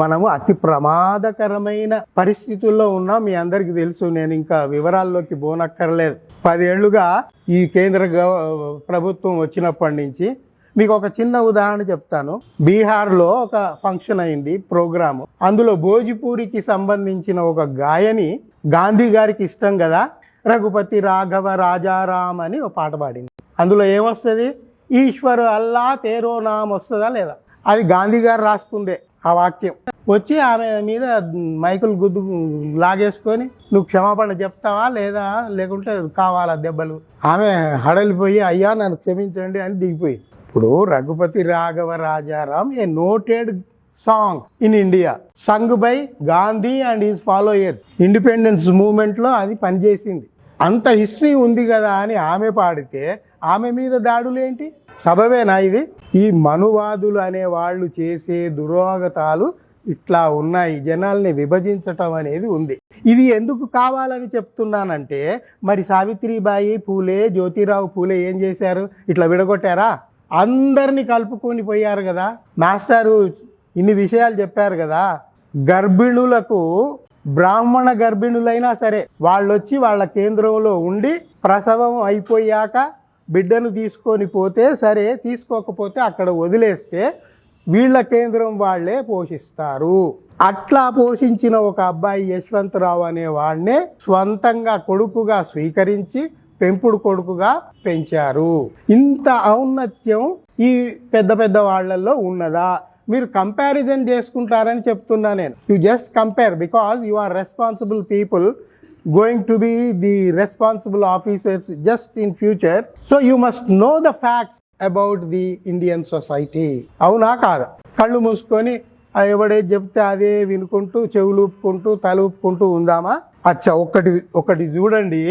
మనము అతి ప్రమాదకరమైన పరిస్థితుల్లో ఉన్నాం. మీ అందరికీ తెలుసు, నేను ఇంకా వివరాల్లోకి పోనక్కర్లేదు. 10 ఏళ్లుగా ఈ కేంద్ర ప్రభుత్వం వచ్చినప్పటి నుంచి మీకు ఒక చిన్న ఉదాహరణ చెప్తాను. బీహార్లో ఒక ఫంక్షన్ అయింది, ప్రోగ్రాము. అందులో భోజ్పూరికి సంబంధించిన ఒక గాయని, గాంధీ గారికి ఇష్టం కదా, రఘుపతి రాఘవ రాజారాం అని ఒక పాట పాడింది. అందులో ఏమొస్తుంది? ఈశ్వర్ అల్లా తేరో నామ్ వస్తుందా లేదా? అది గాంధీ గారు రాసుకుందే ఆ వాక్యం. వచ్చి ఆమె మీద మైకులు గుద్దు లాగేసుకొని నువ్వు క్షమాపణ చెప్తావా లేదా, లేకుంటే కావాలా దెబ్బలు? ఆమె హడలిపోయి అయ్యా నన్ను క్షమించండి అని దిగిపోయి. ఇప్పుడు Raghupati Raghava Rajaram a noted song in India, sung by Gandhi and his followers. Independence మూమెంట్లో అది పనిచేసింది. అంత హిస్టరీ ఉంది కదా అని ఆమె పాడితే ఆమె మీద దాడులు ఏంటి? సబబేనా ఇది? ఈ మనువాదులు అనే వాళ్ళు చేసే దురాగతాలు ఇట్లా ఉన్నాయి. జనాల్ని విభజించటం అనేది ఉంది. ఇది ఎందుకు కావాలని చెప్తున్నానంటే, మరి సావిత్రిబాయి పూలే, జ్యోతిరావు పూలే ఏం చేశారు? ఇట్లా విడగొట్టారా? అందరినీ కలుపుకొని పోయారు కదా. మాస్టారు ఇన్ని విషయాలు చెప్పారు కదా. గర్భిణులకు, బ్రాహ్మణ గర్భిణులైనా సరే వాళ్ళు వచ్చి వాళ్ళ కేంద్రంలో ఉండి ప్రసవం అయిపోయాక బిడ్డను తీసుకొని పోతే సరే, తీసుకోకపోతే అక్కడ వదిలేస్తే వీళ్ళ కేంద్రం వాళ్ళే పోషిస్తారు. అట్లా పోషించిన ఒక అబ్బాయి యశ్వంతరావు అనే వాడినే స్వంతంగా కొడుకుగా స్వీకరించి పెంపుడు కొడుకుగా పెంచారు. ఇంత ఔన్నత్యం ఈ పెద్ద పెద్ద వాళ్ళల్లో ఉన్నదా? మీరు కంపారిజన్ చేసుకుంటారని చెప్తున్నా నేను. You just compare because you are responsible people going to be the responsible officers just in future, so you must know the facts about the Indian society. అవునా కాదా? కళ్ళు మూసుకొని ఎవడేది చెప్తే అదే వినుకుంటూ చెవులూపుకుంటూ తలూపుకుంటూ ఉందామా? అచ్చా, ఒకటి చూడండి.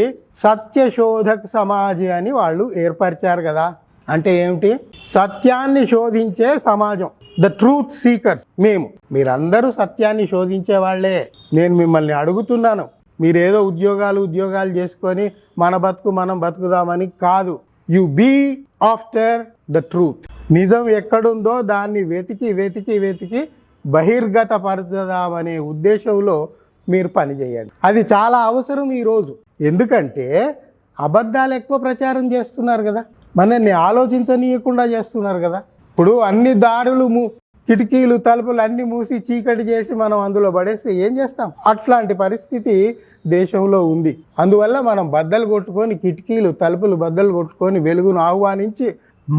సత్యశోధక్ సమాజ్ అని వాళ్ళు ఏర్పరిచారు కదా. అంటే ఏమిటి? సత్యాన్ని శోధించే సమాజం, ద ట్రూత్ సీకర్స్. మీరందరూ సత్యాన్ని శోధించే వాళ్ళే. నేను మిమ్మల్ని అడుగుతున్నాను, మీరేదో ఉద్యోగాలు చేసుకొని మన బతుకు మనం బతుకుదామని కాదు. You be after the truth. నిజం ఎక్కడుందో దాన్ని వెతికి బహిర్గతపరచదామనే ఉద్దేశంలో మీరు పనిచేయండి. అది చాలా అవసరం ఈరోజు. ఎందుకంటే అబద్ధాలు ఎక్కువ ప్రచారం చేస్తున్నారు కదా, మనల్ని ఆలోచించనీయకుండా చేస్తున్నారు కదా. ఇప్పుడు అన్ని దారులు కిటికీలు తలుపులు అన్నీ మూసి చీకటి చేసి మనం అందులో పడేస్తే ఏం చేస్తాం? అట్లాంటి పరిస్థితి దేశంలో ఉంది. అందువల్ల మనం బద్దలు కొట్టుకొని, కిటికీలు తలుపులు బద్దలు కొట్టుకొని వెలుగును ఆహ్వానించి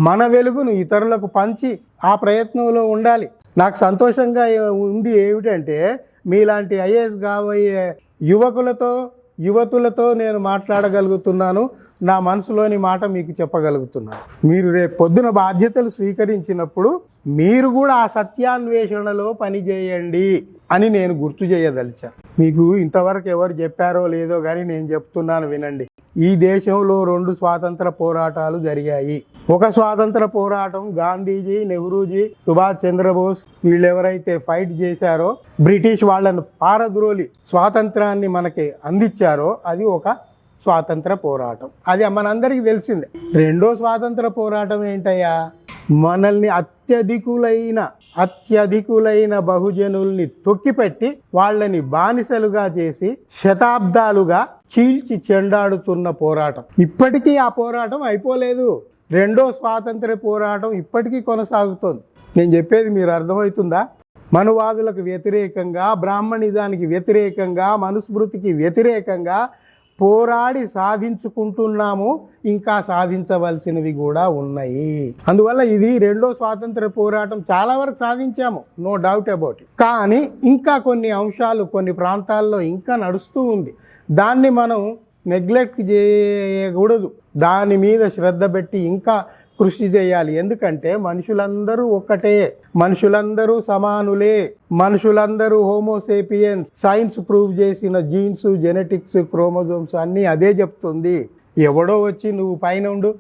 మన వెలుగును ఇతరులకు పంచి ఆ ప్రయత్నంలో ఉండాలి. నాకు సంతోషంగా ఉంది ఏమిటంటే, మీలాంటి ఐఏఎస్ కాబోయే యువతులతో నేను మాట్లాడగలుగుతున్నాను. నా మనసులోని మాట మీకు చెప్పగలుగుతున్నాను. మీరు రేపు పొద్దున బాధ్యతలు స్వీకరించినప్పుడు మీరు కూడా ఆ సత్యాన్వేషణలో పనిచేయండి అని నేను గుర్తు చేయదలిచా. మీకు ఇంతవరకు ఎవరు చెప్పారో లేదో కానీ నేను చెప్తున్నాను, వినండి. ఈ దేశంలో 2 స్వాతంత్ర పోరాటాలు జరిగాయి. ఒక స్వాతంత్ర పోరాటం గాంధీజీ, నెహ్రూజీ, సుభాష్ చంద్రబోస్ వీళ్ళు ఎవరైతే ఫైట్ చేశారో, బ్రిటిష్ వాళ్ళను పారద్రోలి స్వాతంత్రాన్ని మనకి అందించారో, అది ఒక స్వాతంత్ర పోరాటం. అది మనందరికీ తెలిసిందే. 2వ స్వాతంత్ర పోరాటం ఏంటయ్యా? మనల్ని అత్యధికులైన బహుజనుల్ని తొక్కిపెట్టి వాళ్ళని బానిసలుగా చేసి శతాబ్దాలుగా చీల్చి చెండాడుతున్న పోరాటం. ఇప్పటికీ ఆ పోరాటం అయిపోలేదు. 2వ స్వాతంత్ర పోరాటం ఇప్పటికీ కొనసాగుతోంది. నేను చెప్పేది మీరు అర్థమవుతుందా? మనువాదులకు వ్యతిరేకంగా, బ్రాహ్మణిజానికి వ్యతిరేకంగా, మనుస్మృతికి వ్యతిరేకంగా పోరాడి సాధించుకుంటున్నాము. ఇంకా సాధించవలసినవి కూడా ఉన్నాయి. అందువల్ల ఇది 2వ స్వాతంత్ర పోరాటం చాలా వరకు సాధించాము, నో డౌట్ అబౌట్ ఇట్. కానీ ఇంకా కొన్ని అంశాలు కొన్ని ప్రాంతాల్లో ఇంకా నడుస్తూ ఉంది. దాన్ని మనం నెగ్లెక్ట్ చేయకూడదు. దాని మీద శ్రద్ధ పెట్టి ఇంకా కృషి చేయాలి. ఎందుకంటే మనుషులందరూ ఒక్కటే, మనుషులందరూ సమానులే, మనుషులందరూ హోమోసేపియన్స్. సైన్స్ ప్రూవ్ చేసిన జీన్స్, జెనెటిక్స్, క్రోమోజోమ్స్ అన్నీ అదే చెప్తుంది. ఎవడో వచ్చి నువ్వు పైన ఉండు,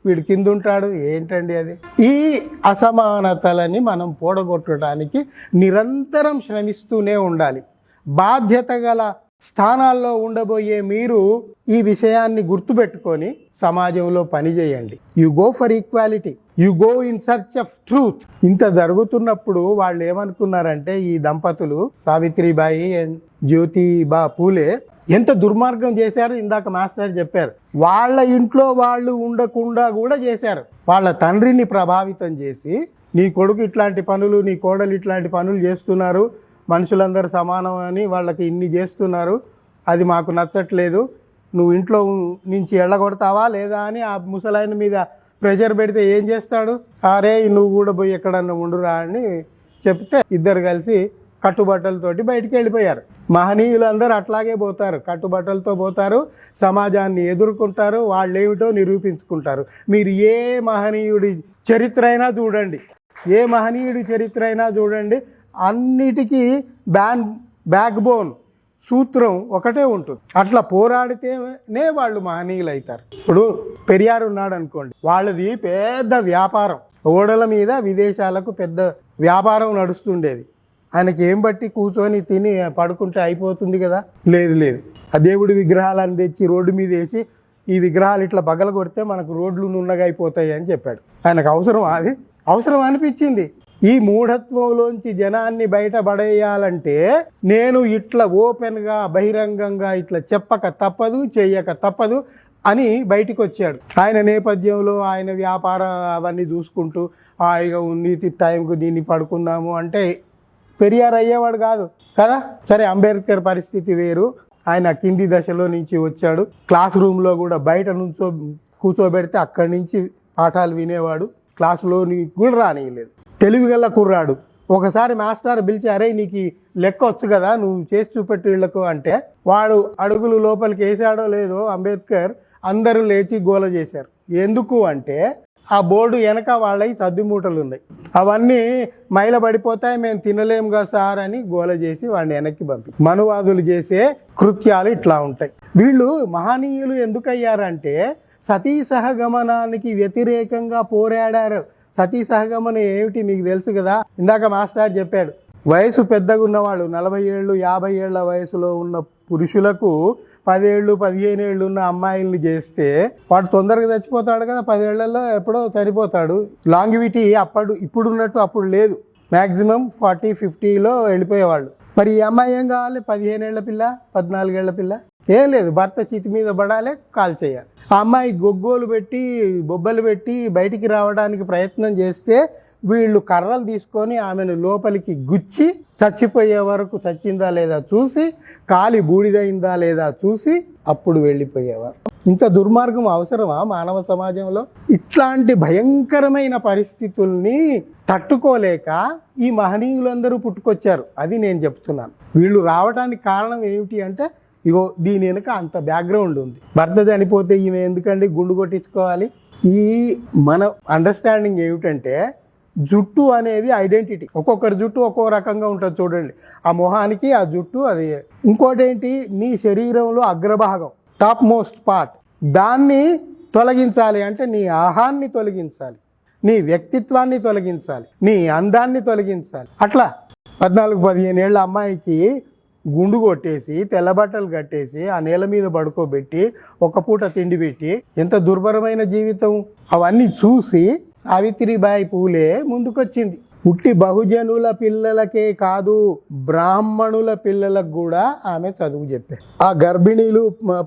వీడు కింద ఉంటాడు, ఏంటండి అది? ఈ అసమానతలని మనం పోడగొట్టడానికి నిరంతరం శ్రమిస్తూనే ఉండాలి. బాధ్యత గల స్థానాల్లో ఉండబోయే మీరు ఈ విషయాన్ని గుర్తుపెట్టుకొని సమాజంలో పనిచేయండి. You go for equality, you go in search of truth. ఇంత జరుగుతున్నప్పుడు వాళ్ళు ఏమనుకున్నారంటే, ఈ దంపతులు సావిత్రిబాయి అండ్ జ్యోతిబా పూలే ఎంత దుర్మార్గం చేశారు. ఇందాక మాస్టర్ చెప్పారు, వాళ్ళ ఇంట్లో వాళ్ళు ఉండకుండా కూడా చేశారు. వాళ్ళ తండ్రిని ప్రభావితం చేసి, నీ కొడుకు ఇట్లాంటి పనులు, నీ కోడలు ఇట్లాంటి పనులు చేస్తున్నారు, మనుషులందరూ సమానం అని వాళ్ళకి ఇన్ని చేస్తున్నారు, అది మాకు నచ్చట్లేదు, నువ్వు ఇంట్లో నుంచి ఎళ్ళగొడతావా లేదా అని ఆ ముసలాయన మీద ప్రెషర్ పెడితే ఏం చేస్తాడు? అరే నువ్వు కూడా పోయి ఎక్కడన్నా ఉండురా అని చెప్తే ఇద్దరు కలిసి కట్టుబట్టలతోటి బయటికి వెళ్ళిపోయారు. మహనీయులందరూ అట్లాగే పోతారు, కట్టుబట్టలతో పోతారు, సమాజాన్ని ఎదుర్కొంటారు, వాళ్ళు ఏమిటో నిరూపించుకుంటారు. మీరు ఏ మహనీయుడి చరిత్ర అయినా చూడండి, ఏ మహనీయుడి చరిత్ర అయినా చూడండి, అన్నిటికీ బ్యాక్ బోన్ సూత్రం ఒకటే ఉంటుంది. అట్లా పోరాడితేనే వాళ్ళు మహనీయులు అవుతారు. ఇప్పుడు పెరియార్ ఉన్నాడు అనుకోండి, వాళ్ళది పెద్ద వ్యాపారం, ఓడల మీద విదేశాలకు పెద్ద వ్యాపారం నడుస్తుండేది. ఆయనకి ఏం బట్టి కూర్చొని తిని పడుకుంటే అయిపోతుంది కదా? లేదు, ఆ దేవుడి విగ్రహాలను తెచ్చి రోడ్డు మీద వేసి ఈ విగ్రహాలు ఇట్లా పగల కొడితే మనకు రోడ్లు నున్నగా అయిపోతాయి అని చెప్పాడు. ఆయనకు అవసరం, అది అవసరం అనిపించింది. ఈ మూఢత్వంలోంచి జనాన్ని బయటపడేయాలంటే నేను ఇట్లా ఓపెన్గా బహిరంగంగా ఇట్లా చెప్పక తప్పదు, చెయ్యక తప్పదు అని బయటికి వచ్చాడు. ఆయన నేపథ్యంలో ఆయన వ్యాపారం అవన్నీ చూసుకుంటూ హాయిగా ఉంది, టైంకు దీన్ని పడుకుందాము అంటే పెరియార్ అయ్యేవాడు కాదు కదా. సరే, అంబేద్కర్ పరిస్థితి వేరు. ఆయన కింది దశలో నుంచి వచ్చాడు. క్లాస్ రూమ్లో కూడా బయట నుంచో కూర్చోబెడితే అక్కడి నుంచి పాఠాలు వినేవాడు, క్లాసులోని కూడా రానియలేదు. తెలివిగల కుర్రాడు. ఒకసారి మాస్టర్ పిలిచి, అరే నీకు లెక్క వచ్చు కదా, నువ్వు చేసి చూపెట్టు వీళ్ళకు అంటే, వాడు అడుగులు లోపలికి వేసాడో లేదో అంబేద్కర్ అందరూ లేచి గోల చేశారు. ఎందుకు అంటే ఆ బోర్డు వెనక వాళ్ళవి సద్దిమూటలు ఉన్నాయి, అవన్నీ మైలబడిపోతాయి, మేము తినలేముగా సార్ అని గోల చేసి వాడిని వెనక్కి పంపి. మనువాదులు చేసే కృత్యాలు ఇట్లా ఉంటాయి. వీళ్ళు మహనీయులు ఎందుకయ్యారంటే సతీ సహగమనానికి వ్యతిరేకంగా పోరాడారు. సతీ సహగమనం ఏమిటి మీకు తెలుసు కదా. ఇందాక మాస్టర్ చెప్పాడు, వయసు పెద్దగా ఉన్నవాళ్ళు 40 ఏళ్ళు 50 ఏళ్ల వయసులో ఉన్న పురుషులకు 10 ఏళ్ళు 15 ఏళ్ళు ఉన్న అమ్మాయిల్ని చేస్తే వాడు తొందరగా చచ్చిపోతాడు కదా, 10 ఏళ్లలో ఎప్పుడో చనిపోతాడు. లాంగివిటీ ఇప్పుడున్నట్టు అప్పుడు లేదు. మ్యాక్సిమం 40-50లో వెళ్ళిపోయేవాళ్ళు. మరి ఈ అమ్మాయి ఏం కావాలి? 15 ఏళ్ల పిల్ల, 14 ఏళ్ల పిల్ల, ఏం లేదు, భర్త చితి మీద పడాలి, కాల్ చేయాలి. ఆ అమ్మాయి గొగ్గోలు పెట్టి బొబ్బలు పెట్టి బయటికి రావడానికి ప్రయత్నం చేస్తే వీళ్ళు కర్రలు తీసుకొని ఆమెను లోపలికి గుచ్చి చచ్చిపోయే వరకు చచ్చిందా లేదా చూసి, కాలి బూడిదైందా లేదా చూసి అప్పుడు వెళ్ళిపోయేవారు. ఇంత దుర్మార్గం అవసరమా మానవ సమాజంలో? ఇట్లాంటి భయంకరమైన పరిస్థితుల్ని తట్టుకోలేక ఈ మహనీయులందరూ పుట్టుకొచ్చారు. అది నేను చెప్తున్నాను. వీళ్ళు రావడానికి కారణం ఏమిటి అంటే, ఇగో దీని వెనుక అంత బ్యాక్గ్రౌండ్ ఉంది. భర్త చనిపోతే ఈమె ఎందుకండి గుండు కొట్టించుకోవాలి? ఈ మన అండర్స్టాండింగ్ ఏమిటంటే, జుట్టు అనేది ఐడెంటిటీ. ఒక్కొక్కరి జుట్టు ఒక్కో రకంగా ఉంటుంది చూడండి. ఆ మొహానికి ఆ జుట్టు అది. ఇంకోటి ఏంటి, నీ శరీరంలో అగ్రభాగం, టాప్ మోస్ట్ పార్ట్, దాన్ని తొలగించాలి అంటే నీ ఆహాన్ని తొలగించాలి, నీ వ్యక్తిత్వాన్ని తొలగించాలి, నీ అందాన్ని తొలగించాలి. అట్లా 14-15 ఏళ్ళ అమ్మాయికి గుండు కొట్టేసి తెల్లబట్టలు కట్టేసి ఆ నేల మీద పడుకోబెట్టి ఒక పూట తిండి పెట్టి ఎంత దుర్భరమైన జీవితం. అవన్నీ చూసి సావిత్రిబాయి పూలే ముందుకొచ్చింది. పుట్టి బహుజనుల పిల్లలకే కాదు, బ్రాహ్మణుల పిల్లలకు కూడా ఆమె చదువు చెప్పారు. ఆ గర్భిణీలు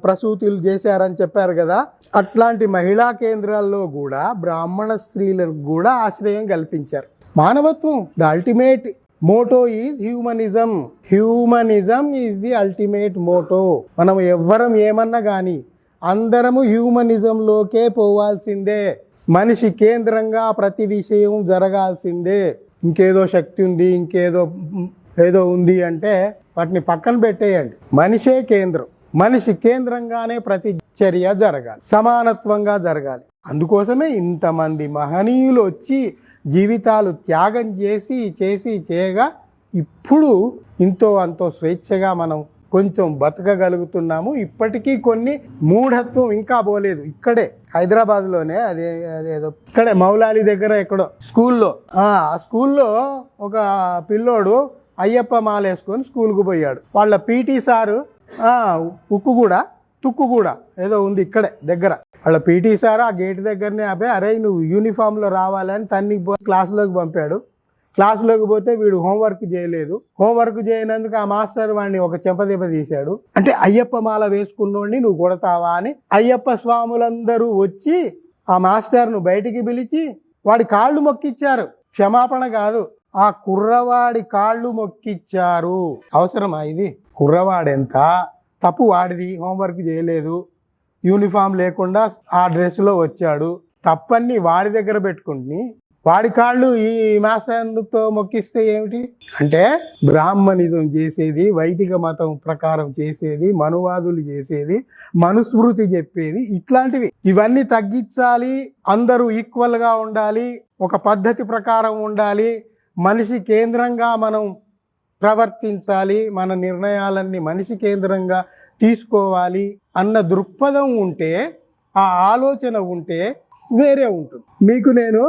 ప్రసూతులు చేశారని చెప్పారు కదా, అట్లాంటి మహిళా కేంద్రాల్లో కూడా బ్రాహ్మణ స్త్రీలకు కూడా ఆశ్రయం కల్పించారు. మానవత్వం, the ultimate motto is humanism. Humanism is the ultimate motto. మనం ఎవ్వరం ఏమన్నా కానీ అందరము హ్యూమనిజంలోకే పోవాల్సిందే. మనిషి కేంద్రంగా ప్రతి విషయం జరగాల్సిందే. ఇంకేదో శక్తి ఉంది, ఏదో ఉంది అంటే వాటిని పక్కన పెట్టేయండి. మనిషే కేంద్రం. మనిషి కేంద్రంగానే ప్రతి చర్య జరగాలి, సమానత్వంగా జరగాలి. అందుకోసమే ఇంతమంది మహనీయులు వచ్చి జీవితాలు త్యాగం చేయగా ఇప్పుడు ఇంతో అంతో స్వేచ్ఛగా మనం కొంచెం బతకగలుగుతున్నాము. ఇప్పటికీ కొన్ని మూఢత్వం ఇంకా పోలేదు. ఇక్కడే హైదరాబాద్లోనే అదేదో ఇక్కడే మౌలాలి దగ్గర ఎక్కడో ఆ స్కూల్లో ఒక పిల్లోడు అయ్యప్ప మాలేసుకొని స్కూల్కు పోయాడు. వాళ్ళ పీటీ సారు ఉక్కుగూడ తుక్కుగూడ ఏదో ఉంది ఇక్కడే దగ్గర. వాళ్ళ పీటీ సార్ ఆ గేట్ దగ్గరనే ఆపే, అరే నువ్వు యూనిఫామ్లో రావాలని తన్ని క్లాసులోకి పంపాడు. క్లాసులోకి పోతే వీడు హోంవర్క్ చేయలేదు. హోంవర్క్ చేయనందుకు ఆ మాస్టర్ వాడిని ఒక చెంపదెబ్బ తీశాడు. అంటే అయ్యప్ప మాల వేసుకున్నోడిని నువ్వు కొడతావా అని అయ్యప్ప స్వాములందరూ వచ్చి ఆ మాస్టర్ను బయటికి పిలిచి వాడి కాళ్ళు మొక్కిచ్చారు. క్షమాపణ కాదు, ఆ కుర్రవాడి కాళ్ళు మొక్కిచ్చారు. అవసరమా ఇది? కుర్రవాడెంత తప్పు వాడిది, హోంవర్క్ చేయలేదు, యూనిఫామ్ లేకుండా ఆ డ్రెస్లో వచ్చాడు, తప్పన్ని వాడి దగ్గర పెట్టుకుని వాడి కాళ్ళు ఈ మాస్టర్తో మొక్కిస్తే ఏమిటి? అంటే బ్రాహ్మణిజం చేసేది, వైదిక మతం ప్రకారం చేసేది, మనువాదులు చేసేది, మనుస్మృతి చెప్పేది ఇట్లాంటివి. ఇవన్నీ తగ్గించాలి, అందరూ ఈక్వల్గా ఉండాలి, ఒక పద్ధతి ప్రకారం ఉండాలి, మనిషి కేంద్రంగా మనం ప్రవర్తించాలి, మన నిర్ణయాలన్నీ మనిషి కేంద్రంగా తీసుకోవాలి అన్న దృక్పథం ఉంటే, ఆ ఆలోచన ఉంటే వేరే ఉంటుంది. మీకు నేను